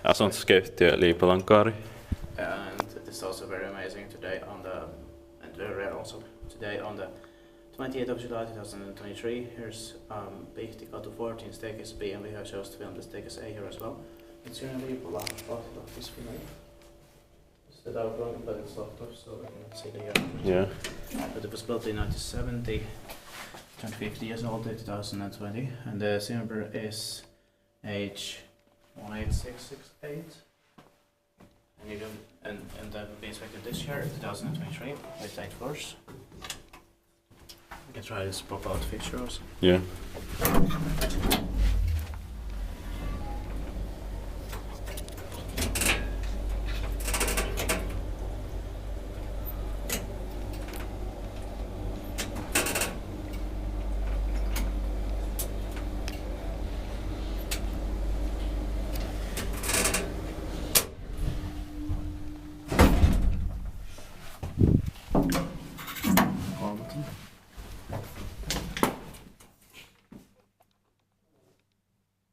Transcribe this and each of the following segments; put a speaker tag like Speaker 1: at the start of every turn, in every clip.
Speaker 1: Asuntoskeittiö Liipolan kaari.
Speaker 2: And it is also very amazing today and very rare also, today on the 28th of July 2023, here's Pihtikatu 14 staircase B, and we have chose to film the staircase A here as well. It's here in Liipola, Lahti, Finland. Instead of going to the software so we can see the year.
Speaker 1: Yeah.
Speaker 2: But it was built in 1970, turned 50 years old in 2020, and the serial number is H18668. And you can, and that will be inspected this year, 2023, with 8 floors. We can try this pop out fixture also.
Speaker 1: Yeah.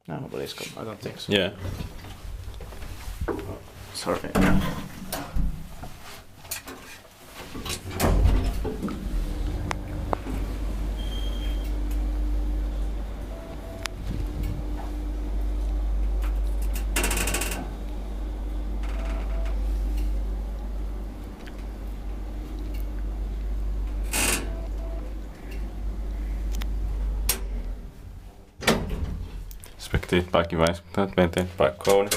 Speaker 2: No, nobody's come. I don't think so.
Speaker 1: Yeah.
Speaker 2: Sorry.
Speaker 1: Inspected by device, maintained by Kone.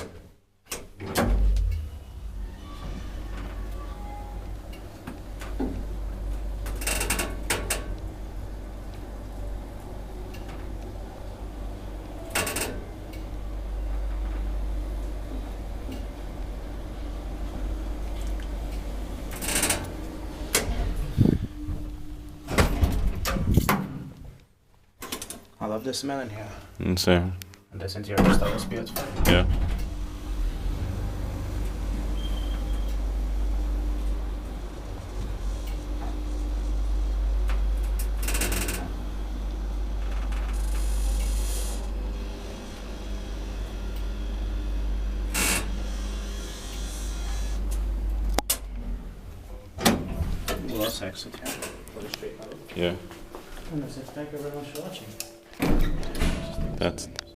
Speaker 2: I love the smell in here.
Speaker 1: Same.
Speaker 2: And this interior style is beautiful.
Speaker 1: Yeah.
Speaker 2: Lost exit here for the street.
Speaker 1: Yeah.
Speaker 2: And that's it. Thank you very much for watching.
Speaker 1: That's